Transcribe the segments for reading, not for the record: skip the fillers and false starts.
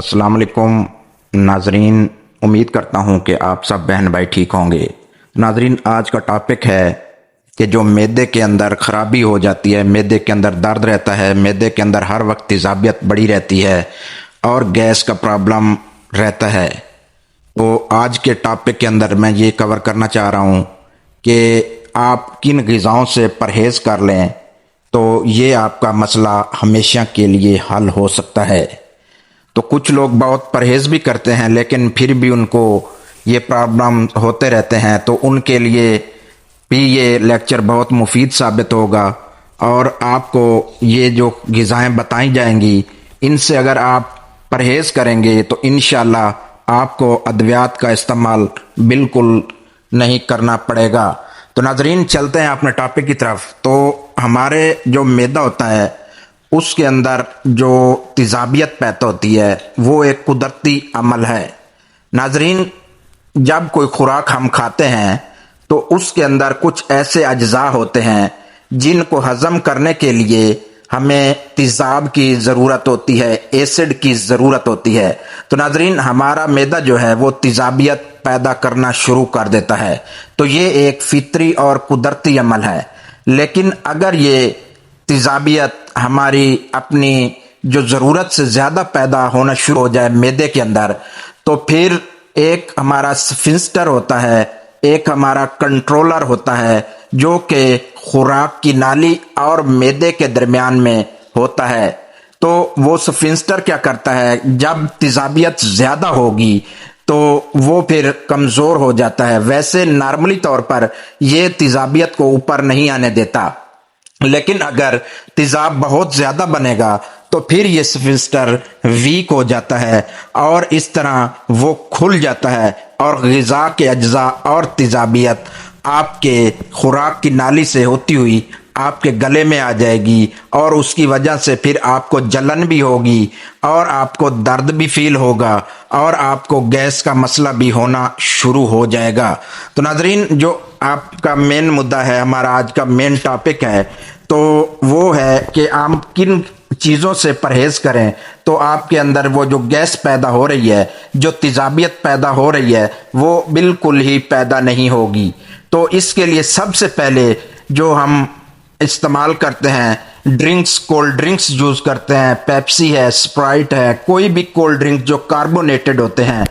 अस्सलाम वालेकुम नाजरीन, उम्मीद करता हूँ कि आप सब बहन भाई ठीक होंगे। नाजरीन, आज का टॉपिक है कि जो मैदे के अंदर ख़राबी हो जाती है, मैदे के अंदर दर्द रहता है, मैदे के अंदर हर वक्त तेज़ाबियत बढ़ी रहती है और गैस का प्रॉब्लम रहता है। तो आज के टॉपिक के अंदर मैं ये कवर करना चाह रहा हूँ कि आप किन ग़िज़ाओं से परहेज़ कर लें तो ये आपका मसला हमेशा के लिए हल हो सकता है। तो कुछ लोग बहुत परहेज़ भी करते हैं लेकिन फिर भी उनको ये प्रॉब्लम होते रहते हैं, तो उनके लिए भी ये लेक्चर बहुत मुफीद साबित होगा। और आपको ये जो ग़िज़ाएँ बताई जाएंगी, इनसे अगर आप परहेज़ करेंगे तो इंशाअल्लाह आपको अद्वियात का इस्तेमाल बिल्कुल नहीं करना पड़ेगा। तो नाजरीन, चलते हैं अपने टॉपिक की तरफ। तो हमारे जो मैदा होता है उसके अंदर जो तेज़ाबियत पैदा होती है वो एक कुदरती अमल है। नाजरीन, जब कोई खुराक हम खाते हैं तो उसके अंदर कुछ ऐसे अज्जा होते हैं जिनको हज़म करने के लिए हमें तेज़ाब की ज़रूरत होती है, एसिड की ज़रूरत होती है। तो नाजरीन, हमारा मैदा जो है वो तेज़ाबियत पैदा करना शुरू कर देता है। तो ये एक फितरी और कुदरती अमल है। लेकिन अगर ये तेज़ाबियत हमारी अपनी जो ज़रूरत से ज़्यादा पैदा होना शुरू हो जाए मैदे के अंदर, तो फिर एक हमारा स्फिंक्टर होता है, एक हमारा कंट्रोलर होता है जो कि खुराक की नाली और मैदे के दरमियान में होता है। तो वो स्फिंक्टर क्या करता है, जब तेज़ाबियत ज़्यादा होगी तो वो फिर कमज़ोर हो जाता है। वैसे नॉर्मली तौर पर ये तेज़ाबियत को ऊपर नहीं आने देता, लेकिन अगर तेज़ाब बहुत ज़्यादा बनेगा तो फिर ये स्फिंक्टर वीक हो जाता है और इस तरह वो खुल जाता है और ग़िज़ा के अज्जा और तेज़ाबियत आपके खुराक की नाली से होती हुई आपके गले में आ जाएगी और उसकी वजह से फिर आपको जलन भी होगी और आपको दर्द भी फील होगा और आपको गैस का मसला भी होना शुरू हो जाएगा। तो नाजरीन, जो आपका मेन मुद्दा है, हमारा आज का मेन टॉपिक है, तो वो है कि आप किन चीज़ों से परहेज़ करें तो आपके अंदर वो जो गैस पैदा हो रही है, जो तेज़ाबियत पैदा हो रही है, वो बिल्कुल ही पैदा नहीं होगी। तो इसके लिए सबसे पहले जो हम इस्तेमाल करते हैं ड्रिंक्स, कोल्ड ड्रिंक्स यूज़ करते हैं, पेप्सी है, स्प्राइट है, कोई भी कोल्ड ड्रिंक जो कार्बोनेटेड होते हैं,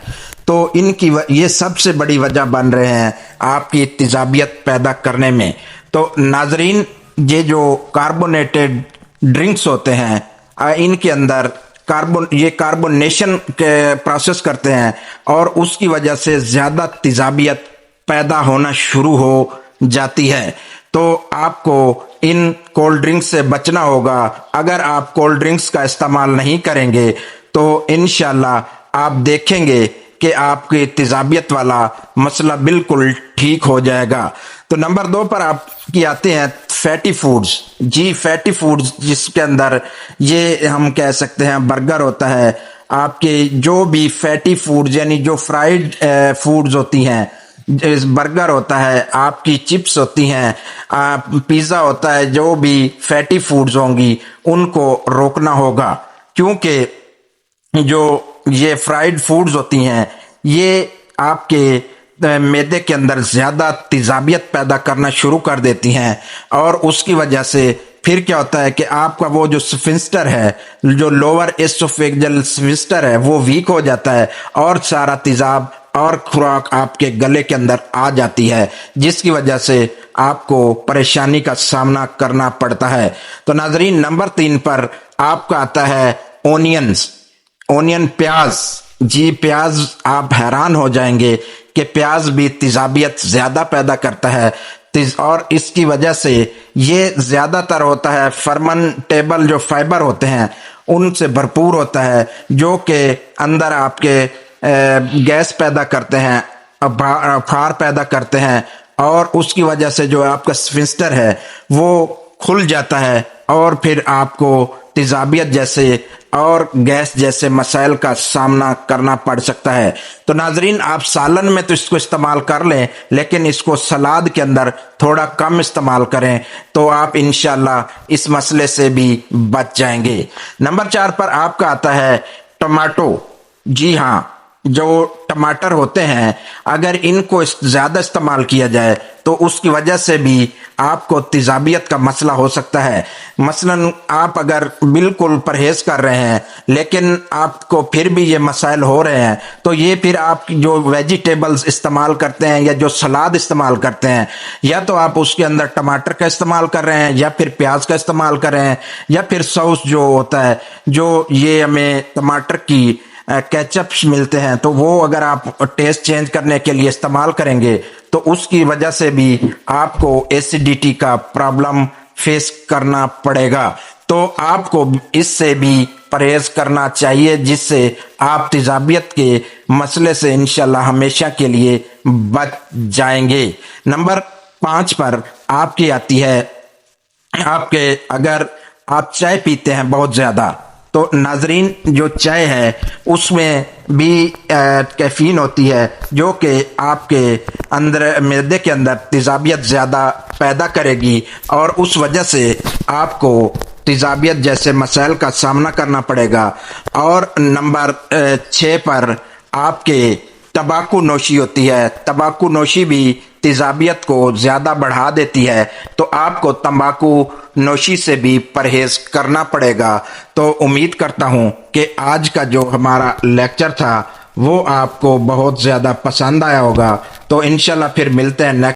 तो इनकी ये सबसे बड़ी वजह बन रहे हैं आपकी तेज़ाबियत पैदा करने में। तो नाजरीन, ये जो कार्बोनेटेड ड्रिंक्स होते हैं इनके अंदर कार्बोनेशन के प्रोसेस करते हैं और उसकी वजह से ज़्यादा तेज़ाबियत पैदा होना शुरू हो जाती है। तो आपको इन कोल्ड ड्रिंक्स से बचना होगा। अगर आप कोल्ड ड्रिंक्स का इस्तेमाल नहीं करेंगे तो इंशाल्लाह आप देखेंगे कि आपकी तेज़ाबियत वाला मसला बिल्कुल ठीक हो जाएगा। तो नंबर 2 पर आपकी आते हैं फैटी फूड्स। जी, फैटी फूड्स जिसके अंदर ये हम कह सकते हैं बर्गर होता है, आपके जो भी फैटी फूड्स यानी जो फ्राइड फूड्स होती हैं, बर्गर होता है, आपकी चिप्स होती हैं, पिज़्ज़ा होता है, जो भी फैटी फूड्स होंगी उनको रोकना होगा। क्योंकि जो ये फ्राइड फूड्स होती हैं ये आपके मैदे के अंदर ज़्यादा तेज़ाबियत पैदा करना शुरू कर देती हैं और उसकी वजह से फिर क्या होता है कि आपका वो जो स्फिंक्टर है, जो लोअर एसोफेजियल स्फिंक्टर है, वो वीक हो जाता है और सारा तेज़ाब और खुराक आपके गले के अंदर आ जाती है, जिसकी वजह से आपको परेशानी का सामना करना पड़ता है। तो नाजरीन, नंबर 3 पर आपका आता है ओनियन, प्याज। जी, प्याज, आप हैरान हो जाएंगे कि प्याज भी तेज़ाबियत ज़्यादा पैदा करता है और इसकी वजह से ये ज़्यादातर होता है फर्मेंटेबल जो फाइबर होते हैं उनसे भरपूर होता है, जो कि अंदर आपके गैस पैदा करते हैं, फार पैदा करते हैं और उसकी वजह से जो आपका स्फिंक्टर है वो खुल जाता है और फिर आपको तेज़ाबियत जैसे और गैस जैसे मसाइल का सामना करना पड़ सकता है। तो नाजरीन, आप सालन में तो इसको इस्तेमाल कर लें, लेकिन इसको सलाद के अंदर थोड़ा कम इस्तेमाल करें तो आप इंशाल्लाह इस मसले से भी बच जाएंगे। नंबर 4 पर आपका आता है टमाटो। जी हाँ, जो टमाटर होते हैं अगर इनको ज्यादा इस्तेमाल किया जाए तो उसकी वजह से भी आपको तेजाबियत का मसला हो सकता है। मसलन आप अगर बिल्कुल परहेज कर रहे हैं लेकिन आपको फिर भी ये मसाइल हो रहे हैं तो ये फिर आप जो वेजिटेबल्स इस्तेमाल करते हैं या जो सलाद इस्तेमाल करते हैं या तो आप उसके अंदर टमाटर का इस्तेमाल कर रहे हैं या फिर प्याज का इस्तेमाल कर रहे हैं या फिर सॉस जो होता है जो ये हमें टमाटर की केचप्स मिलते हैं तो वो अगर आप टेस्ट चेंज करने के लिए इस्तेमाल करेंगे तो उसकी वजह से भी आपको एसिडिटी का प्रॉब्लम फेस करना पड़ेगा। तो आपको इससे भी परहेज करना चाहिए जिससे आप तेजाबियत के मसले से इंशाल्लाह हमेशा के लिए बच जाएंगे। नंबर 5 पर आपकी आती है आपके अगर आप चाय पीते हैं बहुत ज्यादा तो नाजरीन जो चाय है उसमें भी कैफीन होती है जो कि आपके अंदर मैदे के अंदर तेजाबियत ज़्यादा पैदा करेगी और उस वजह से आपको तेजाबियत जैसे मसाइल का सामना करना पड़ेगा। और नंबर 6 पर आपके तंबाकू नोशी होती है। तंबाकू नोशी भी तेजाबियत को ज़्यादा बढ़ा देती है तो आपको तंबाकू नोशी से भी परहेज करना पड़ेगा। तो उम्मीद करता हूँ कि आज का जो हमारा लेक्चर था वो आपको बहुत ज़्यादा पसंद आया होगा। तो इंशाल्लाह फिर मिलते हैं नेक्स्ट